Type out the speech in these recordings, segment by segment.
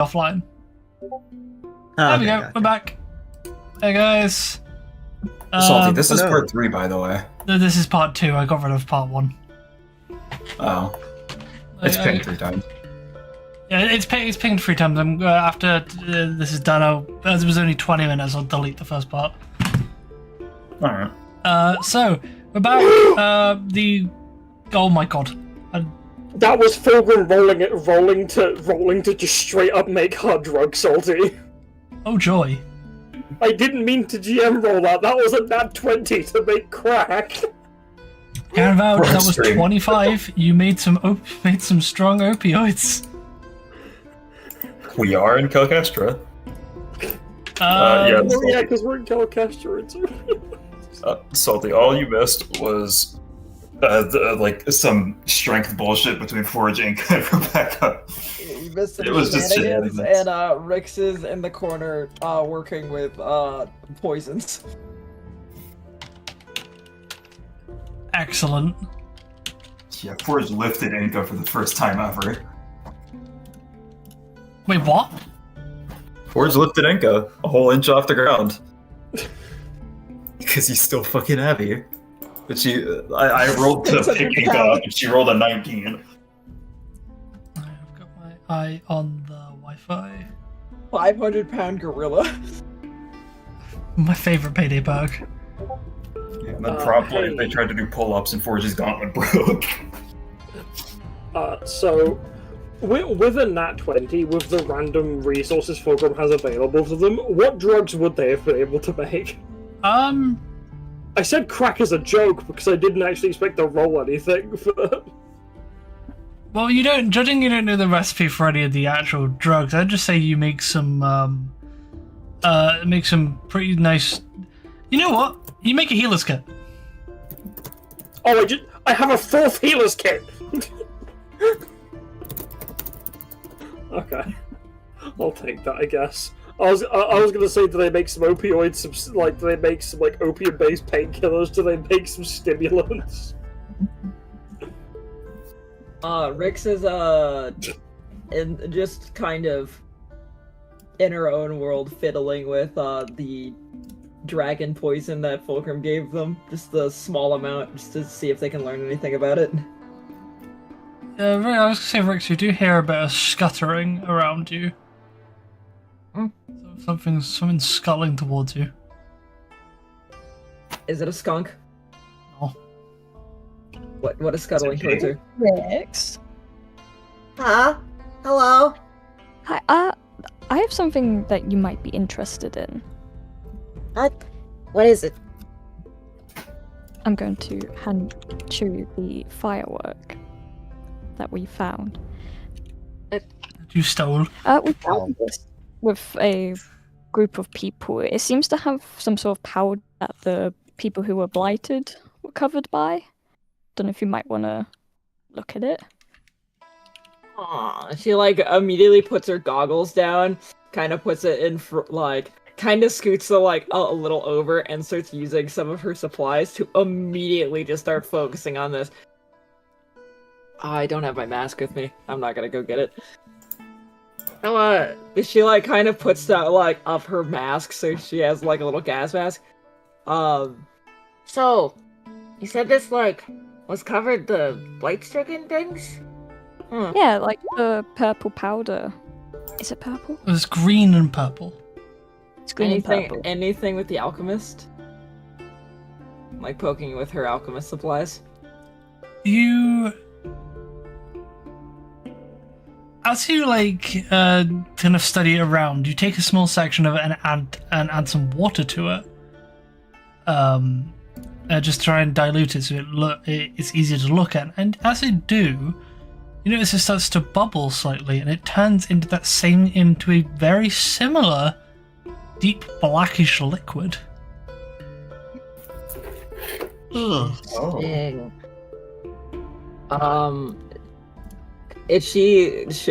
offline. There we go. We're back. Hey guys. Salty, this is part 3, by the way. This is part 2. I got rid of part 1. Oh. It's pinged 3 times. Yeah, it's pinged 3 times. After this is done, as it was only 20 minutes, I'll delete the first part. Alright. So, we're back. Oh my god. That was Fulgrim rolling to just straight up make hard drugs, Salty. Oh joy. I didn't mean to GM roll that. That was a nat 20 to make crack. Can vouch that was 25. You made some strong opioids. We are in Kestra. Yeah, because we're in Kestra. Salty, all you missed was like some strength bullshit between Forge Inc. and Rebecca. You missed some It was just shenanigans, shenanigans. and Rix is in the corner working with poisons. Excellent. Yeah, Forge lifted Inca for the first time ever. Wait, what? Forge lifted Inca a whole inch off the ground. Because he's still fucking heavy. But I rolled to pick Inca up, and she rolled a 19. I've got my eye on the Wi-Fi. 500-pound gorilla. My favorite payday perk. And then promptly they tried to do pull-ups and Forge's gauntlet broke. So, with a nat 20, with the random resources Fulgrim has available to them, what drugs would they have been able to make? I said crack as a joke because I didn't actually expect to roll anything for that. Well, judging you don't know the recipe for any of the actual drugs, I'd just say you make some pretty nice... You know what? You make a healer's kit. Oh, I have a 4th healer's kit! Okay. I'll take that, I guess. I was gonna say, do they make some opioids, do they make some, opium-based painkillers? Do they make some stimulants? Rix is, just kind of in her own world fiddling with, the dragon poison that Fulcrum gave them. Just a small amount, just to see if they can learn anything about it. I was gonna say, Rix, you do hear a bit of scuttering around you. Something's scuttling towards you. Is it a skunk? No. What is scuttling towards her? Rix? Huh? Hello? Hi, I have something that you might be interested in. What is it? I'm going to show you the firework that we found. You stole. We found this with a group of people. It seems to have some sort of power that the people who were blighted were covered by. Don't know if you might want to look at it. Aww, she immediately puts her goggles down, kind of puts it in kind of scoots a little over and starts using some of her supplies to immediately just start focusing on this. I don't have my mask with me. I'm not gonna go get it. She kind of puts that up her mask so she has a little gas mask. So, you said this was covered the blight-stricken things? Yeah, the purple powder. Is it purple? It was green and purple. It's green and purple. Anything with the alchemist? Poking with her alchemist supplies? As you kind of study it around, you take a small section of it and add some water to it. Just try and dilute it so it's easier to look at. And as you do, you notice it starts to bubble slightly, and it turns into a very similar deep blackish liquid. Interesting.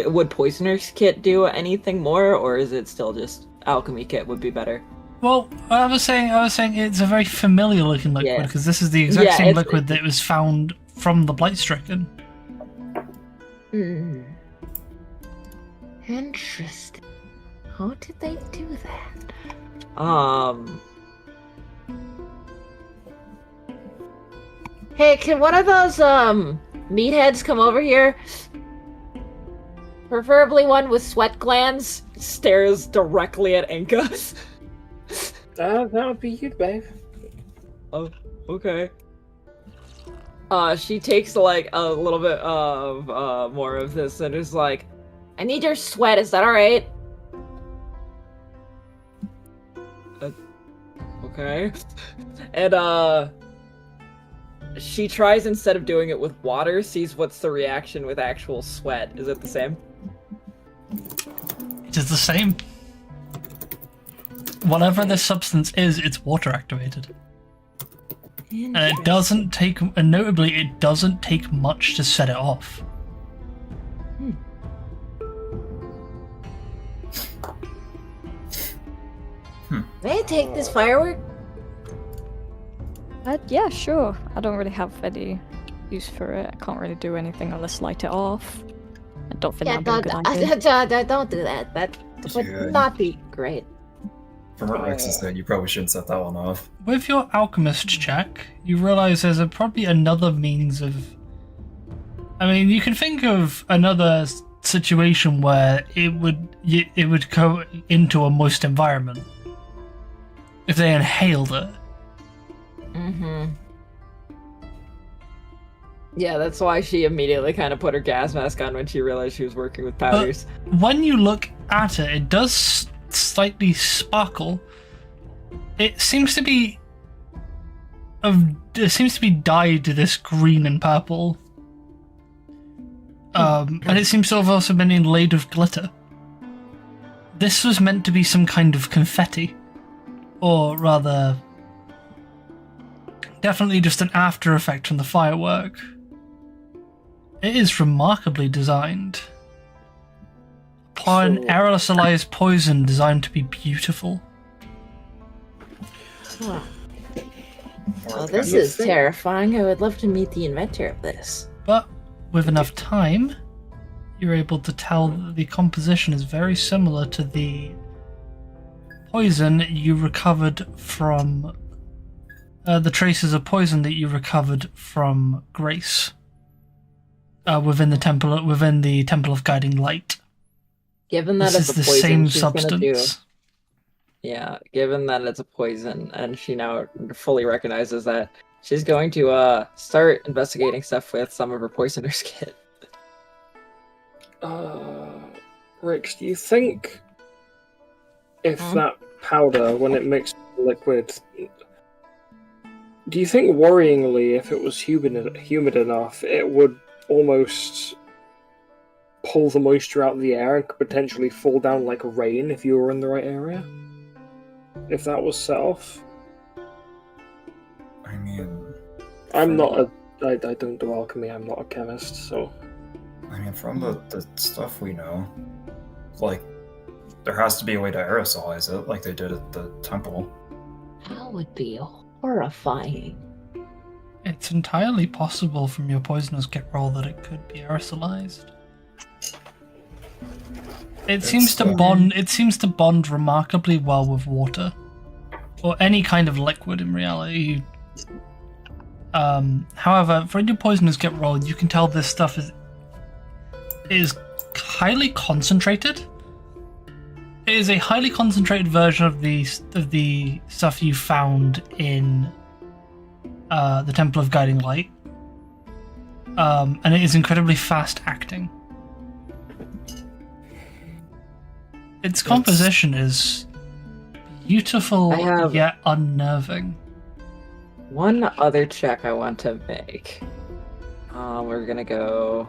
Would Poisoner's Kit do anything more, or is it still just Alchemy Kit would be better? Well, I was saying it's a very familiar looking liquid, because this is the exact same liquid that was found from the Blight-Stricken. Interesting. How did they do that? Hey, can one of those meatheads come over here? Preferably one with sweat glands. Stares directly at Inca. That would be you, babe. Oh, okay. She takes like a little bit of more of this and is like, I need your sweat, is that alright? okay. And she tries, instead of doing it with water, sees what's the reaction with actual sweat. Is it the same? It is the same. Whatever this substance is, it's water activated. And it doesn't take, and notably, it doesn't take much to set it off. May I take this firework? Yeah, sure. I don't really have any use for it. I can't really do anything unless light it off. I don't think that'd be a good idea. Don't do that. That would Yeah. not be great. From what Rex is saying, you probably shouldn't set that one off. With your alchemist check, you realize there's probably another means of... I mean, you can think of another situation where it would go into a moist environment if they inhaled it. Mm-hmm. Yeah, that's why she immediately kind of put her gas mask on when she realized she was working with powders. When you look at it, it does slightly sparkle. It seems to be dyed this green and purple. And it seems to have also been inlaid with glitter. This was meant to be some kind of confetti. Or rather, definitely just an after effect from the firework. It is remarkably designed. An aerosolized poison designed to be beautiful. Huh. Well, this is terrifying. I would love to meet the inventor of this. But with enough time, you're able to tell that the composition is very similar to the poison you recovered from the traces of poison that you recovered from Grace within the temple of Guiding Light. Given that This it's is a the poison, same she's gonna do. substance. Yeah, given that it's a poison, and she now fully recognizes that, she's going to start investigating stuff with some of her poisoner's kit. Rix, do you think if that powder, when it mixed with liquid, do you think worryingly, if it was humid enough, it would almost pull the moisture out of the air and could potentially fall down like rain if you were in the right area? If that was set off? I mean... I don't do alchemy, I'm not a chemist, so... I mean, from the stuff we know, like, there has to be a way to aerosolize it, like they did at the temple. That would be horrifying. It's entirely possible from your poisoner's kit roll that it could be aerosolized. It seems to bond remarkably well with water. Or any kind of liquid in reality. However, for your poisoner's kit roll, you can tell this stuff is highly concentrated. It is a highly concentrated version of the stuff you found in the Temple of Guiding Light. And it is incredibly fast acting. Its composition is beautiful yet unnerving. One other check I want to make. We're gonna go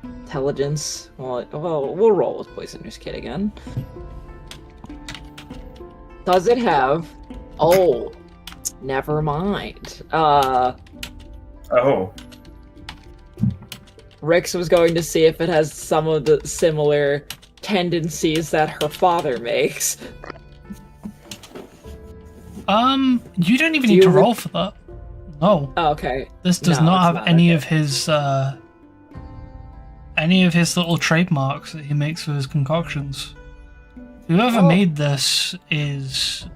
intelligence. Well, we'll roll with poisoner's kit again. Does it have? Oh, never mind. Oh. Rix was going to see if it has some of the similar tendencies that her father makes. You don't even need to roll for that. No. Oh, okay. This does not have any of his any of his little trademarks that he makes for his concoctions. Whoever made this is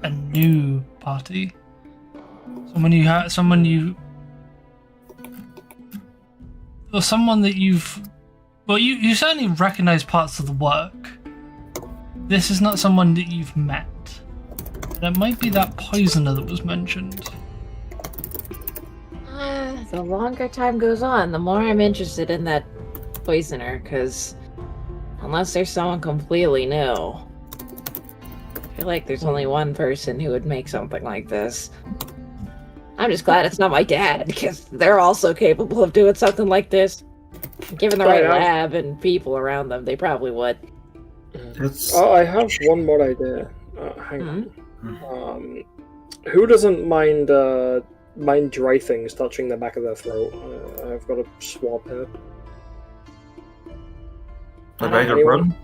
a new party. Someone that you've... Well, you certainly recognize parts of the work. This is not someone that you've met. That might be that poisoner that was mentioned. The longer time goes on, the more I'm interested in that poisoner, because unless there's someone completely new, I feel like there's only one person who would make something like this. I'm just glad it's not my dad, because they're also capable of doing something like this. Given the right lab and people around them, they probably would. I have one more idea. Hang on. Who doesn't mind dry things touching the back of their throat? I've got a swab here. I beg your pardon?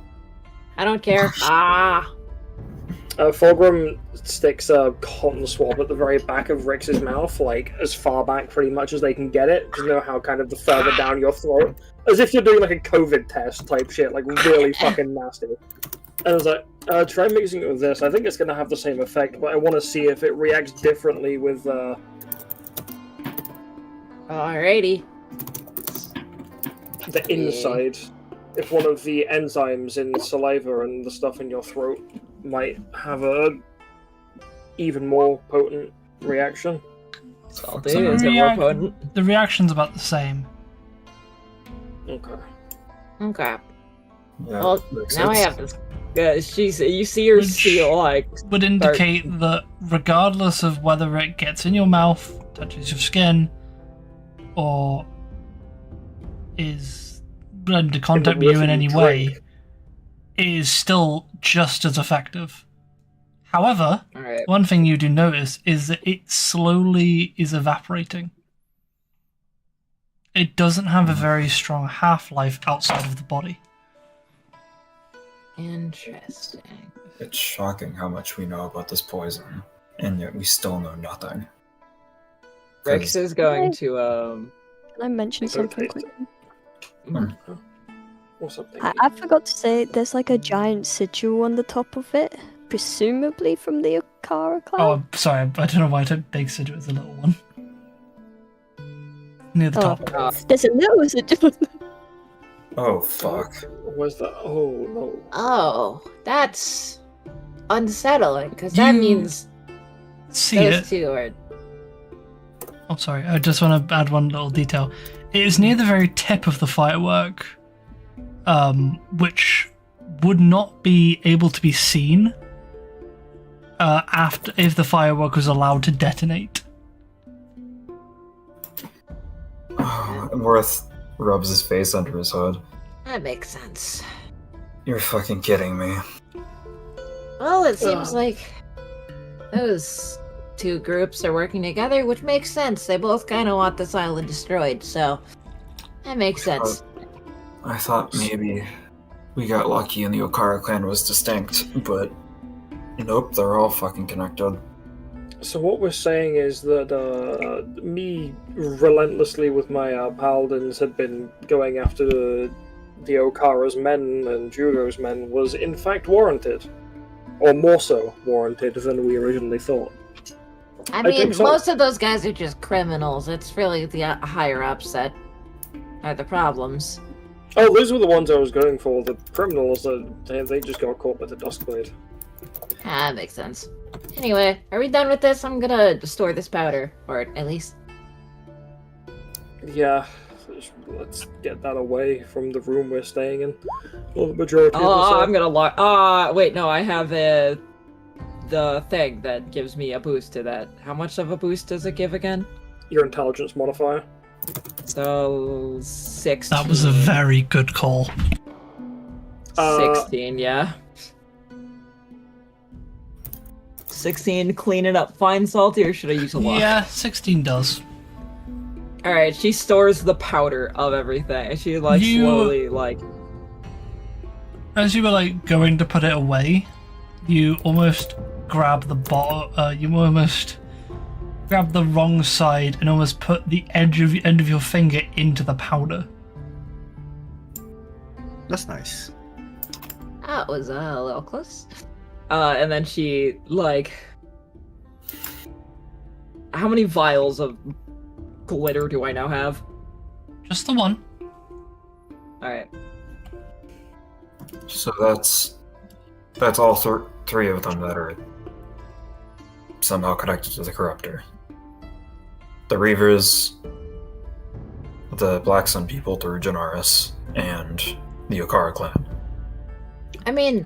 I don't care. Fulgrim sticks a cotton swab at the very back of Rix's mouth, like as far back pretty much as they can get it. You know how kind of the further down your throat, as if you're doing like a COVID test type shit, like really fucking nasty. And I was like, try mixing it with this. I think it's going to have the same effect, but I want to see if it reacts differently with Alrighty. the inside. If one of the enzymes in saliva and the stuff in your throat might have a even more potent reaction. I'll do is more potent. The reaction's about the same. Okay. Okay. Yeah, Well, makes now I sense. have this. You see her seal like Would indicate that regardless of whether it gets in your mouth, touches your skin, or is under contact with you in any way, it is still just as effective. However, one thing you do notice is that it slowly is evaporating. It doesn't have a very strong half-life outside of the body. Interesting. It's shocking how much we know about this poison, and yet we still know nothing. Rex is going to Can I mention something quickly? What's up, I forgot to say, there's like a giant sigil on the top of it, presumably from the Okara clan. Oh, I'm sorry, I don't know why I took big sigil as a little one. Near the top. There's a little sigil. Oh, fuck. Where's that? Oh, no. Oh, that's unsettling, because that means See those it? two are... Oh, sorry, I just want to add one little detail. It is near the very tip of the firework, which would not be able to be seen after if the firework was allowed to detonate. Worth rubs his face under his hood. That makes sense. You're fucking kidding me. Well, it seems like those two groups are working together, which makes sense. They both kind of want this island destroyed, so that makes sense. I thought maybe we got lucky and the Okara clan was distinct, but nope, they're all fucking connected. So what we're saying is that me relentlessly with my paladins had been going after the Okara's men and Jugo's men was in fact warranted. Or more so warranted than we originally thought. I mean, think so. most of those guys are just criminals. It's really the higher-ups that are the problems. Oh, those were the ones I was going for. The criminals, they just got caught by the Duskblade. That makes sense. Anyway, are we done with this? I'm gonna store this powder, or at least... Yeah, let's get that away from the room we're staying in. Well, the majority of Oh, the I'm gonna lock. Wait, no, I have the thing that gives me a boost to that. How much of a boost does it give again? Your intelligence modifier. So 16. That was a very good call. 16, yeah. 16, clean it up fine, salty, or should I use a lot? Yeah, 16 does. Alright, she stores the powder of everything. And she slowly As you were going to put it away, you almost grab the bottle. You almost grab the wrong side and almost put the end of your finger into the powder. That's nice. That was a little close. And then she, like... How many vials of glitter do I now have? Just the one. Alright. So that's all three of them that are somehow connected to the Corruptor. The Reavers, the Black Sun people through Janaris, and the Okara clan. I mean,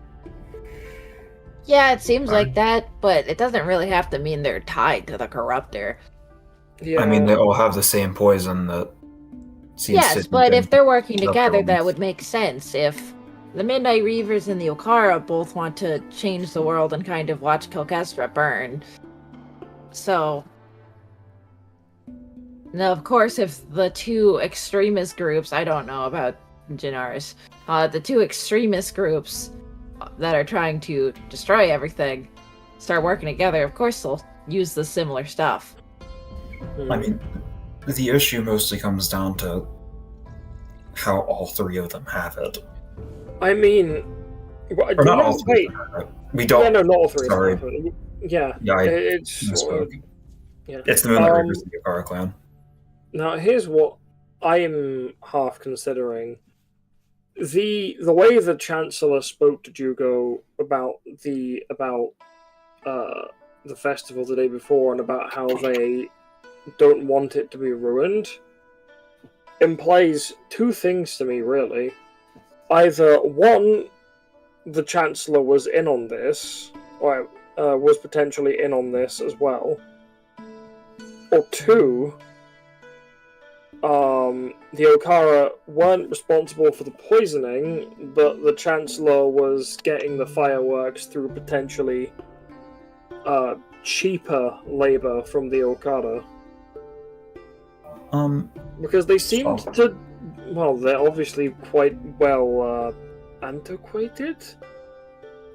yeah, it seems like that, but it doesn't really have to mean they're tied to the Corruptor. Yeah. I mean, they all have the same poison that seems Yes, to but be if they're working the together, problem. that would make sense. If the Midnight Reavers and the Okara both want to change the world and kind of watch Kestra burn. So, now, of course, if the two extremist groups, I don't know about Janaris, the two extremist groups that are trying to destroy everything start working together, of course they'll use the similar stuff. I mean, the issue mostly comes down to how all three of them have it. I mean, Or not all three of them have it. We don't. Yeah, no, not all three. Sorry. Yeah, Yeah, I it's misspoke. yeah. It's the Moonlight Reavers and the Okara clan. Now, here's what I am half considering. The way the Chancellor spoke to Jugo about the festival the day before and about how they don't want it to be ruined implies two things to me, really. Either one, the Chancellor was in on this, or was potentially in on this as well, or two, the Okara weren't responsible for the poisoning, but the Chancellor was getting the fireworks through potentially cheaper labor from the Okada. Because they seemed to, well, they're obviously quite well antiquated.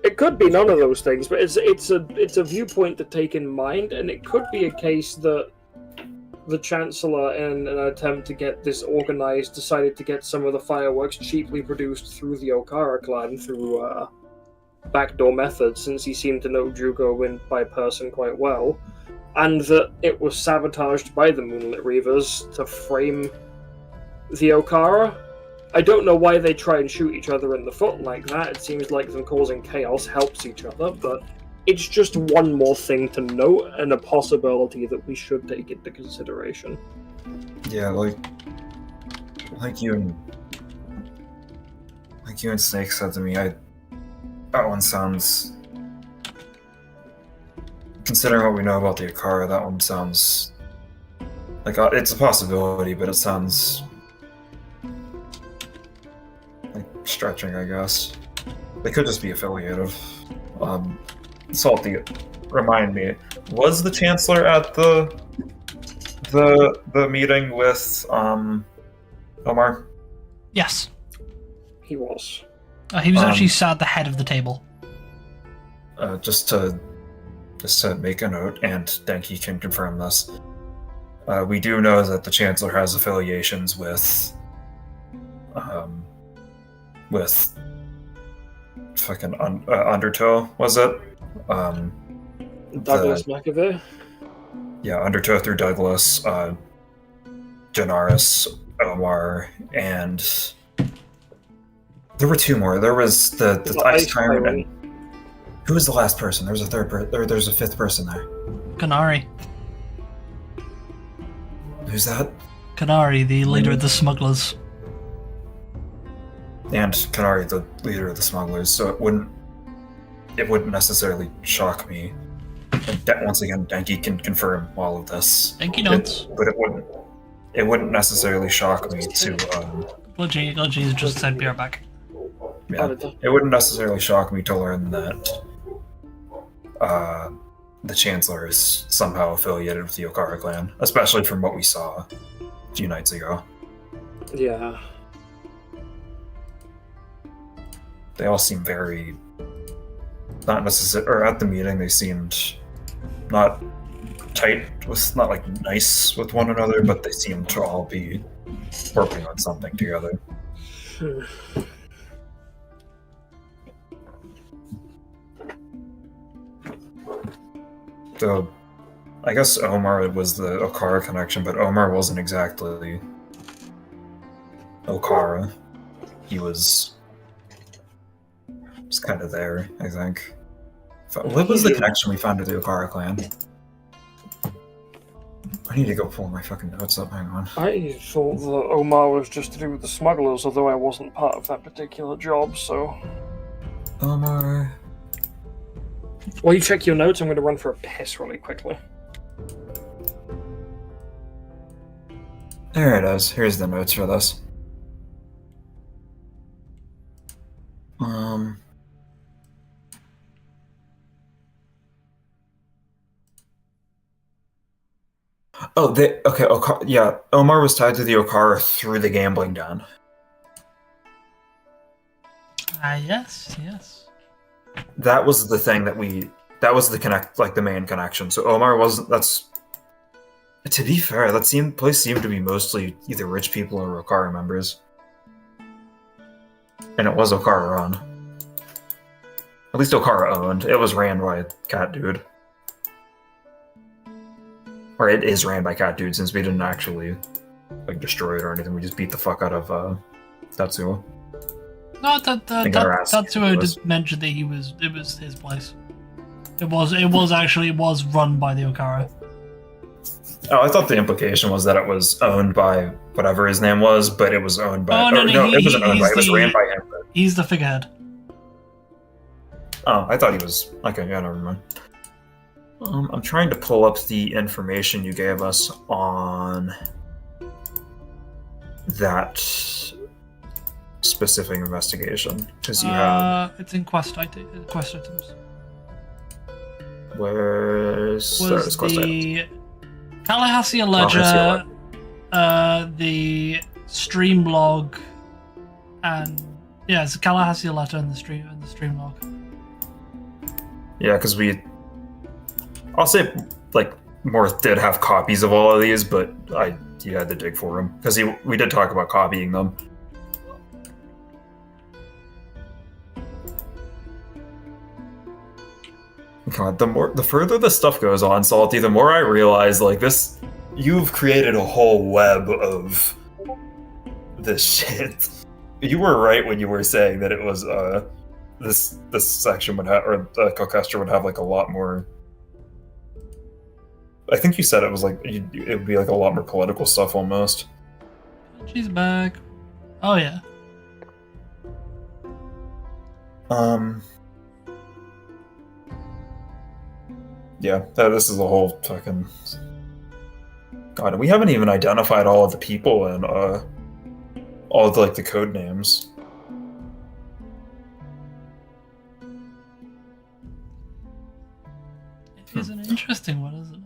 It could be none of those things, but it's a viewpoint to take in mind, and it could be a case that the Chancellor, in an attempt to get this organized, decided to get some of the fireworks cheaply produced through the Okara clan through backdoor methods, since he seemed to know Jugo by person quite well, and that it was sabotaged by the Moonlit Reavers to frame the Okara. I don't know why they try and shoot each other in the foot like that. It seems like them causing chaos helps each other, but it's just one more thing to note and a possibility that we should take into consideration. Yeah, like you and Snake said to me, that one sounds, considering what we know about the Okara, that one sounds like it's a possibility, but it sounds like stretching, I guess. They could just be affiliative. Salty, remind me, was the Chancellor at the meeting with Omar? Yes. He was. He was actually sat at the head of the table. Just to make a note, and Denki can confirm this. We do know that the Chancellor has affiliations with fucking Undertow, was it? Douglas McAvey? Yeah, Undertow through Douglas, Janaris, Omar, and there were two more. There was the Ice Tyrant, and who was the last person? There was a third person, there's a fifth person there. Kanari. Who's that? Kanari, the leader of the smugglers. And Kanari, the leader of the smugglers, so it wouldn't necessarily shock me. And once again, Denki can confirm all of this. Denki notes. But it wouldn't necessarily shock me to Glitchy just said be right back. yeah, it wouldn't necessarily shock me to learn that the Chancellor is somehow affiliated with the Okara clan, especially from what we saw a few nights ago. Yeah. They all seem very not necessarily, or at the meeting they seemed not tight with, not like nice with one another, but they seemed to all be working on something together. Though, I guess Omar was the Okara connection, but Omar wasn't exactly Okara. He was just kind of there, I think. What was the connection we found to the Okara clan? I need to go pull my fucking notes up, hang on. I thought that Omar was just to do with the smugglers, although I wasn't part of that particular job, so... Omar... While you check your notes, I'm going to run for a piss really quickly. There it is. Here's the notes for this. Oh, okay, yeah, Omar was tied to the Okara through the gambling den. Yes. That was the thing that was the main connection. So Omar wasn't, to be fair, place seemed to be mostly either rich people or Okara members. And it was Okara run. At least Okara owned. It was ran by Cat Dude. Or it is ran by Cat Dude, since we didn't actually destroy it or anything. We just beat the fuck out of Tatsuo. No, Tatsuo did mention that it was his place. It was run by the Okara. Oh, I thought the implication was that it was owned by whatever his name was, but it was owned by... it wasn't owned by... It was ran by him. But... He's the figurehead. Oh, I thought he was... Okay, yeah, never mind. I'm trying to pull up the information you gave us on that specific investigation, because you have... It's in quest items. Where's quest items? Tallahassee Ledger, the stream log, and yeah, it's a Tallahassee letter in the stream log. Yeah, because I'll say Morth did have copies of all of these, but you had to dig for them because we did talk about copying them. God, the further the stuff goes on, Salty, the more I realize this. You've created a whole web of this shit. You were right when you were saying that it was this section would have, or Kestra would have a lot more. I think you said it was it would be a lot more political stuff almost. She's back. Oh yeah. Yeah, this is a whole fucking... God, we haven't even identified all of the people and all of the code names. It is an interesting one, isn't it?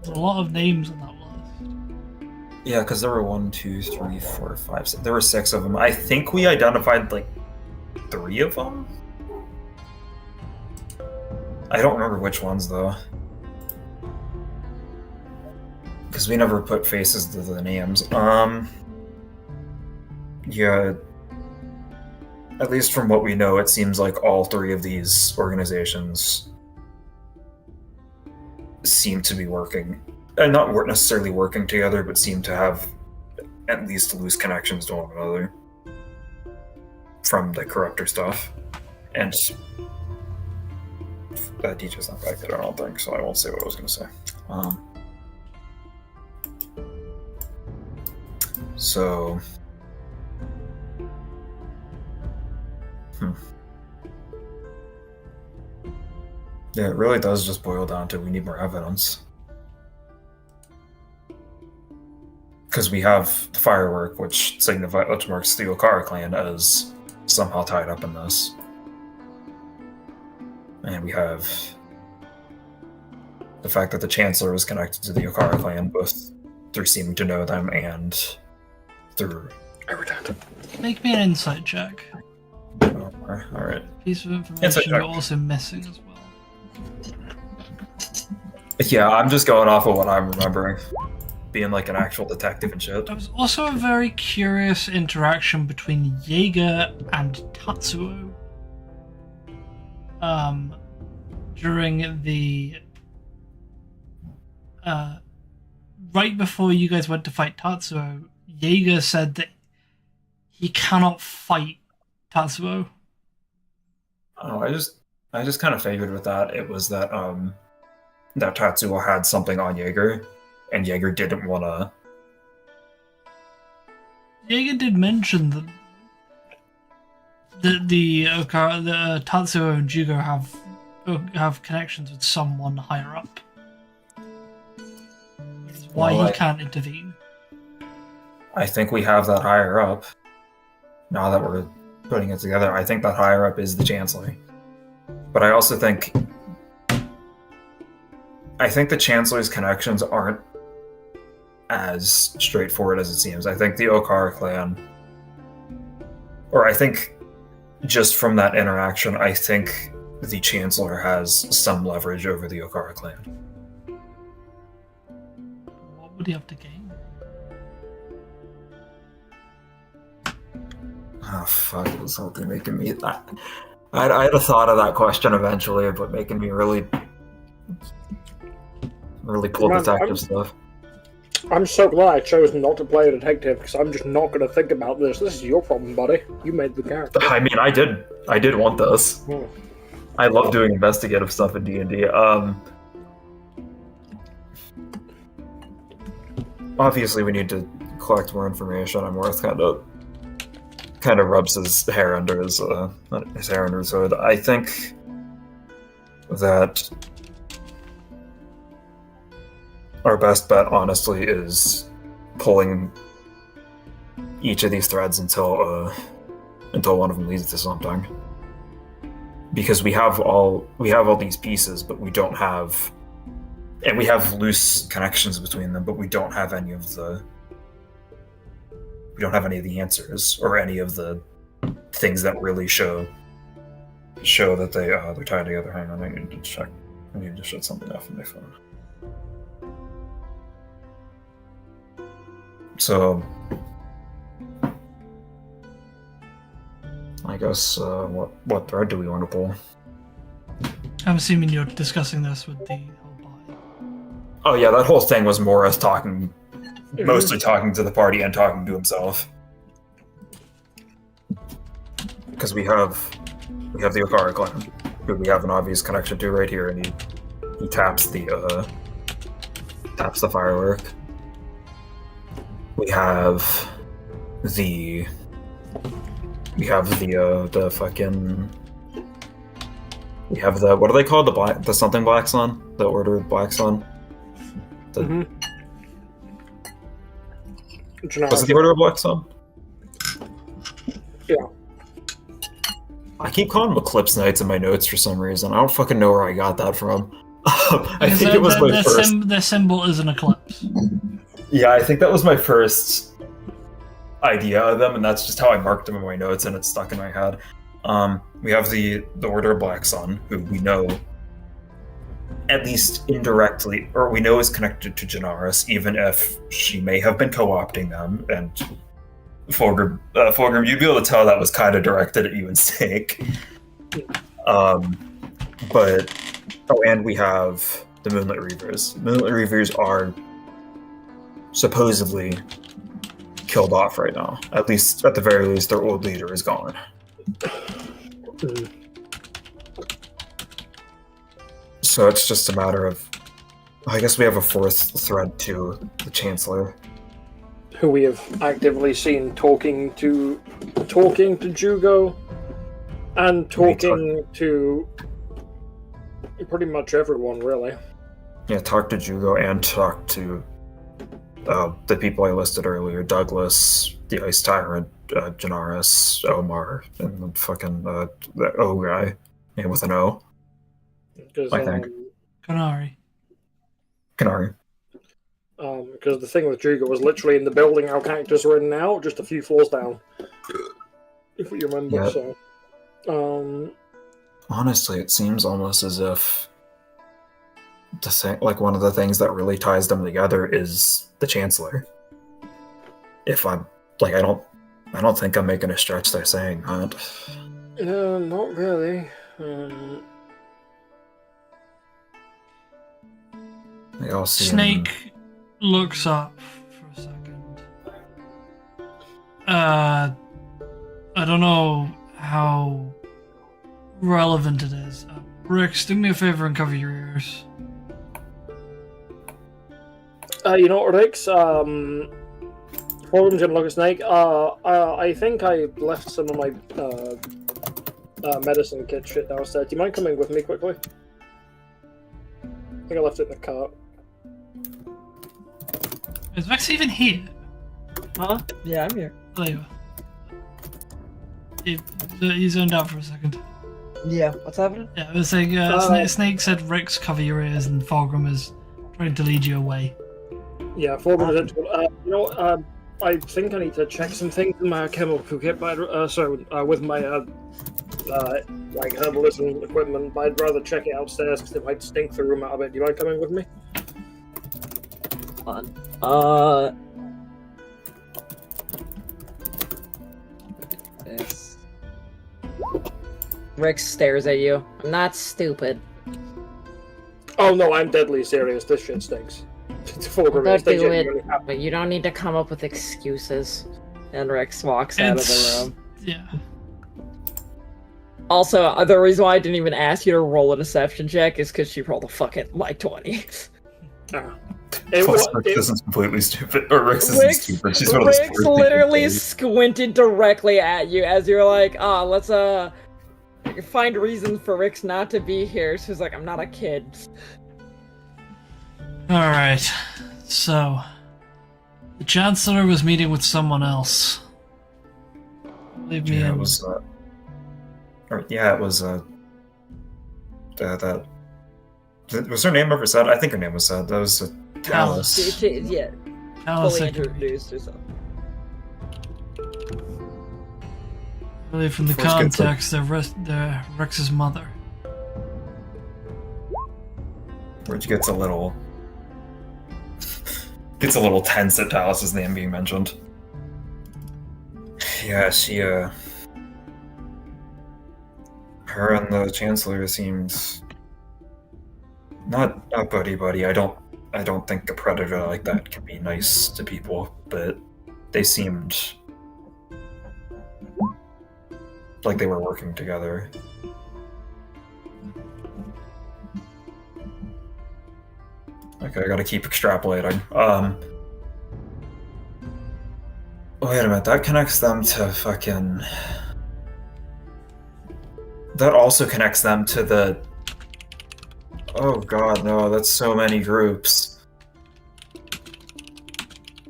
There's a lot of names on that list. Yeah, because there were 1, 2, 3, 4, 5, 6. There were 6 of them. I think we identified 3 of them. I don't remember which ones though, because we never put faces to the names. Yeah. At least from what we know, it seems like all 3 of these organizations seem to be working, and not necessarily working together, but seem to have at least loose connections to one another from the corruptor stuff. And DJ's not back there, I don't think, so I won't say what I was going to say. So... Yeah, it really does just boil down to we need more evidence. Because we have the firework, which marks the Okara clan as somehow tied up in this. And we have the fact that the Chancellor is connected to the Okara clan, both through seeming to know them and through... Make me an insight check. Oh, alright. Piece of information you're also missing as well. Yeah, I'm just going off of what I'm remembering. Being an actual detective and shit. There was also a very curious interaction between Jaeger and Tatsuo. During the right before you guys went to fight Tatsuo, Jaeger said that he cannot fight Tatsuo. Oh, I just kind of figured with that it was that that Tatsuo had something on Jaeger, and Jaeger didn't want to. Jaeger did mention that the Tatsuo and Jugo have connections with someone higher up. Which is why he can't intervene. I think we have that higher up. Now that we're putting it together, I think that higher up is the Chancellor. But I also think the Chancellor's connections aren't as straightforward as it seems. I think the Okara clan, or I think just from that interaction, I think the Chancellor has some leverage over the Okara clan. What would he have to gain? Oh fuck, it was something making me that. I'd have thought of that question eventually, but making me really cool detective stuff. I'm so glad I chose not to play a detective, because I'm just not going to think about this. This is your problem, buddy. You made the character. I mean, I did want this. I love doing investigative stuff in D&D. Obviously, we need to collect more information. I'm worth kind of rubs his hair under his hood. I think that our best bet, honestly, is pulling each of these threads until one of them leads to something. Because we have all these pieces, but we don't have, and we have loose connections between them, but we don't have any of the answers or any of the things that really show that they're tied together. Hang on, I need to check. I need to shut something off on my phone. So, I guess what thread do we want to pull? I'm assuming you're discussing this with the whole party. Oh yeah, that whole thing was more us talking, mostly talking to the party and talking to himself. Because we have the Okara clan, who we have an obvious connection to right here, and he taps the firework. We have the fucking. We have the, what are they called? The something Black Sun? The Order of Black Sun? Was it the Order of Black Sun? Yeah. I keep calling them Eclipse Knights in my notes for some reason. I don't fucking know where I got that from. I think it was my first. Their symbol is an eclipse. Yeah, I think that was my first idea of them, and that's just how I marked them in my notes, and it's stuck in my head. We have the Order of Black Sun, who we know, at least indirectly, or we know is connected to Janaris, even if she may have been co-opting them, and Fulgrim, you'd be able to tell that was kind of directed at you and Snake. And we have the Moonlit Reavers. Moonlit Reavers are supposedly killed off right now. At the very least, their old leader is gone. So it's just a matter of, I guess we have a fourth thread to the Chancellor, who we have actively seen talking to Jugo, and talking to pretty much everyone, really. Yeah, talk to Jugo and talk to the people I listed earlier: Douglas, the Ice Tyrant, Janaris, Omar, and the fucking the O guy, with an O. I think. Kanari. Because the thing with Jugo was literally in the building our characters were in now, just a few floors down. If you remember, Yep. So. Honestly, it seems almost as if one of the things that really ties them together is the Chancellor. If I'm I don't think I'm making a stretch there saying that. Not really. They all seem... Snake looks up for a second. I don't know how relevant it is. Rix, do me a favor and cover your ears. You know what, Rix? Forum's gonna look at Snake. I think I left some of my medicine kit shit downstairs. Do you mind coming with me quickly? I think I left it in the cart. Is Vex even here? Huh? Yeah, I'm here. Oh, there you are. You zoned out for a second. Yeah, what's happening? Yeah, I was saying, Snake said Rix, cover your ears, and Fulgrim is trying to lead you away. Yeah, Fulgrim is you know, I think I need to check some things in my chemical kit, but with my like herbalism equipment, but I'd rather check it upstairs because it might stink the room out a bit. Do you mind coming with me? This. Rick stares at you. I'm not stupid. Oh no, I'm deadly serious. This shit stinks. Fulgrim, Don't they do genuinely it, have- but you don't need to come up with excuses. And Rex walks out of the room. Yeah. Also, the reason why I didn't even ask you to roll a deception check is because she rolled a fucking like 20. Plus, Rix isn't completely stupid. Or Rix isn't stupid. She's one of those Rix literally squinted directly at you as you're like, let's find reasons for Rix not to be here. She's like, I'm not a kid. Alright, so the Chancellor was meeting with someone else. Leave me Yeah, in. it was, that... Was her name ever said? I think her name was said. That was Talus. Yeah, Talus, fully introduced herself. really from the Before she gets context, they're Rex's mother. Which gets a little tense at Talus's name being mentioned. Yeah, she, her and the Chancellor seems not buddy-buddy. I don't think a predator like that can be nice to people, but they seemed like they were working together. Okay, I gotta keep extrapolating. Wait a minute, that connects them to fucking... That also connects them to the... Oh god, no, that's so many groups.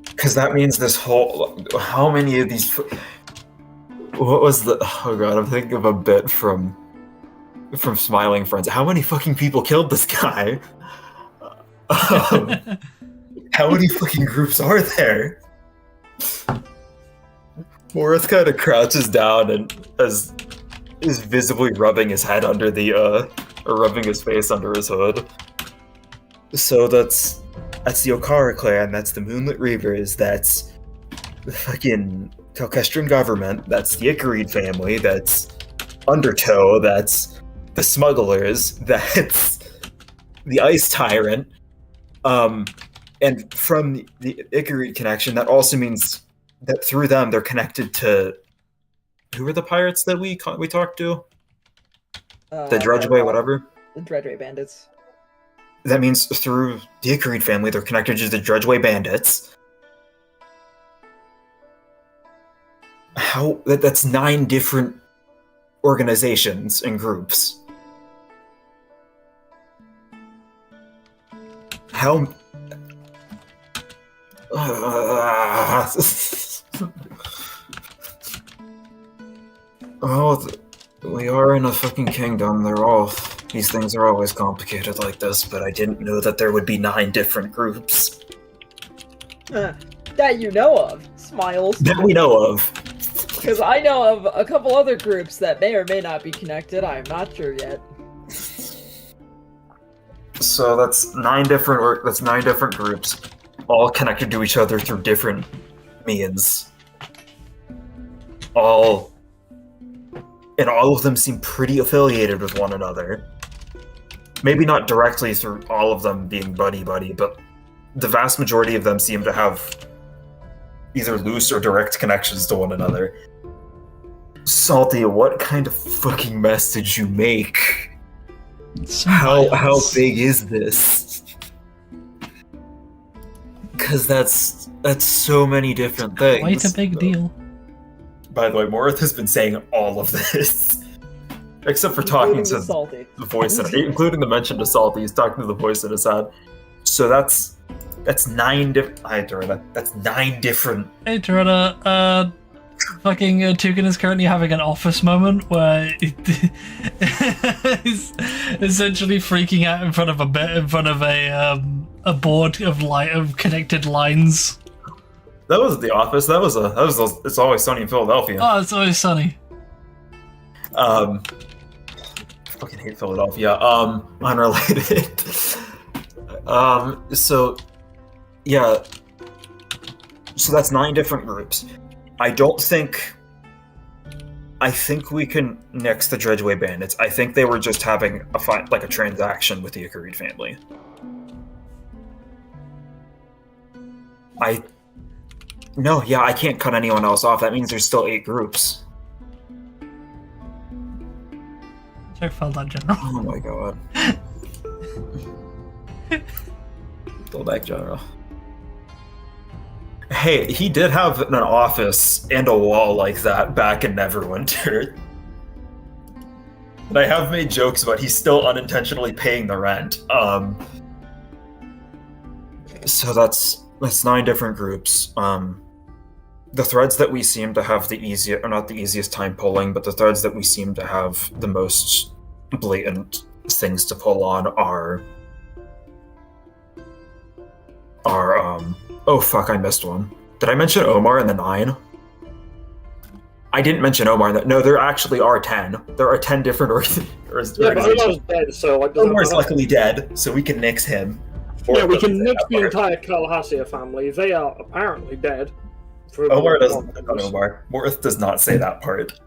Because that means this whole... How many of these... What was the... Oh god, I'm thinking of a bit from Smiling Friends. How many fucking people killed this guy? How many fucking groups are there? Morris kind of crouches down and is visibly rubbing his head under the or rubbing his face under his hood. So that's the Okara clan, that's the Moonlit Reavers, that's the fucking Telkestrian government, that's the Icarid family, that's Undertow, that's the smugglers, that's the Ice Tyrant. And from the Icarid connection, that also means that through them, they're connected to... Who are the pirates that we talked to? The Dredgeway, whatever? The Dredgeway bandits. That means through the Icarid family, they're connected to the Dredgeway bandits. How... That's 9 different organizations and groups. How... Oh, we are in a fucking kingdom. These things are always complicated like this, but I didn't know that there would be 9 different groups. That you know of. Smiles. That we know of. Because I know of a couple other groups that may or may not be connected. I'm not sure yet. So that's 9 different groups, all connected to each other through different means. All of them seem pretty affiliated with one another. maybe not directly through all of them being buddy-buddy, but the vast majority of them seem to have either loose or direct connections to one another. Salty, what kind of fucking mess did you make? How big is this? Because that's so many different things. Quite a big deal. By the way, Morith has been saying all of this. Except for talking to Salty. the voice in it, including the mention to Salty. He's talking to the voice in his head. So that's 9 different. That's 9 different. Hey, Toretta, fucking Tukin is currently having an office moment where he's essentially freaking out in front of a board of connected lines. That was the office. That was It's Always Sunny in Philadelphia. Oh, It's Always Sunny. I fucking hate Philadelphia. Unrelated. So yeah. So that's 9 different groups. I think we can nix the Dredgeway Bandits. I think they were just having a transaction with the Ikarid family. I can't cut anyone else off. That means there's still 8 groups. Check Theldak General. Oh my god. Theldak General. Hey, he did have an office and a wall like that back in Neverwinter. And I have made jokes about he's still unintentionally paying the rent. So that's 9 different groups. The threads that we seem to have not the easiest time pulling, but the threads that we seem to have the most blatant things to pull on are oh fuck, I missed one. Did I mention Omar in the 9? I didn't mention Omar in that. No, there actually are 10. There are 10 different organizations. Yeah, but Omar's dead, so like. Omar's luckily dead, so we can nix him. Yeah, we can nix the entire Kalahassia family. They are apparently dead. Omar doesn't. Not Omar. Morith does not say that part.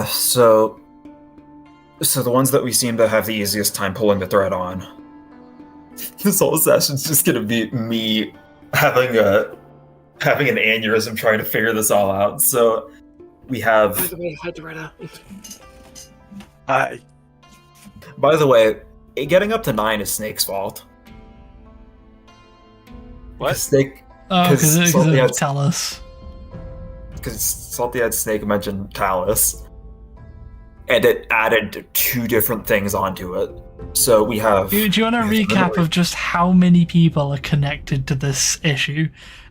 So the ones that we seem to have the easiest time pulling the thread on. This whole session's just gonna be me having an aneurysm trying to figure this all out. So we have. Hi. By the way, getting up to 9 is Snake's fault. What? Snake. Oh, because of Talus. Because Salty had Snake mention Talus. And it added 2 different things onto it. So we have... Do you want a recap of just how many people are connected to this issue?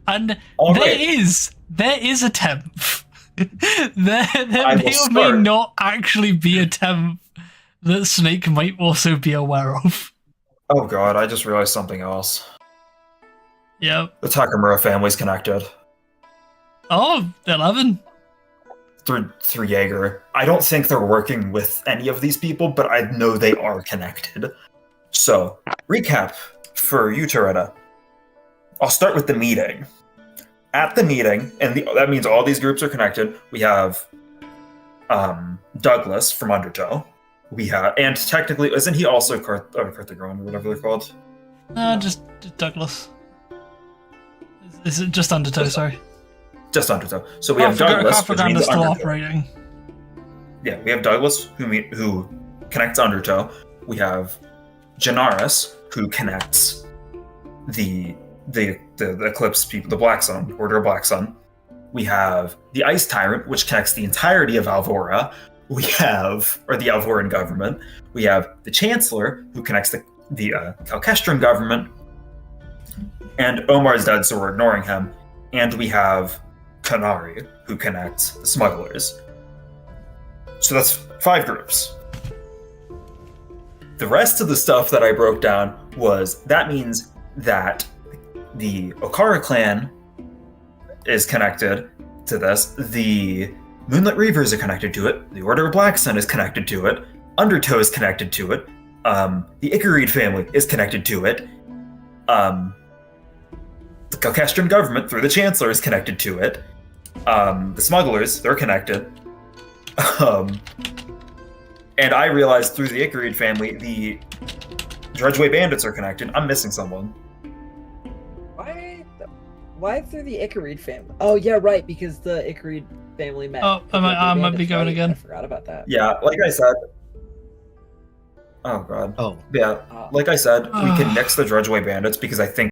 And there is a 10th. there may or may not actually be a 10th that Snake might also be aware of. Oh god, I just realized something else. Yep. The Takamura family's connected. Oh, 11. Through Jaeger. I don't think they're working with any of these people, but I know they are connected. So, recap for you, Toretta. I'll start with the meeting. At the meeting, and that means all these groups are connected, we have Douglas from Undertow. We have, and technically, isn't he also Carthagron or whatever they're called? Just Douglas. Is it just Undertow, sorry? Just Undertow. So we have Douglas, which means still Undertow. operating. Yeah, we have Douglas, who connects Undertow. We have Janaris, who connects the Eclipse people, the Black Sun, Order of Black Sun. We have the Ice Tyrant, which connects the entirety of Alvora. We have, or the Alvoran government. We have the Chancellor, who connects the Kalkestran government. And Omar's dead, so we're ignoring him. And we have Kanari, who connects the smugglers. So that's 5 groups. The rest of the stuff that I broke down that means that the Okara clan is connected to this, the Moonlit Reavers are connected to it, the Order of Black Sun is connected to it, Undertow is connected to it, the Ikarid family is connected to it, the Kalkestran government, through the Chancellor, is connected to it. The smugglers, they're connected. And I realized through the Icarid family, the Dredgeway Bandits are connected. I'm missing someone. Why through the Icarid family? Oh yeah, right, because the Icarid family met. Oh, I might be going again. I forgot about that. Yeah, like I said. Oh god. Oh. Yeah, like I said, we can nix the Dredgeway Bandits because I think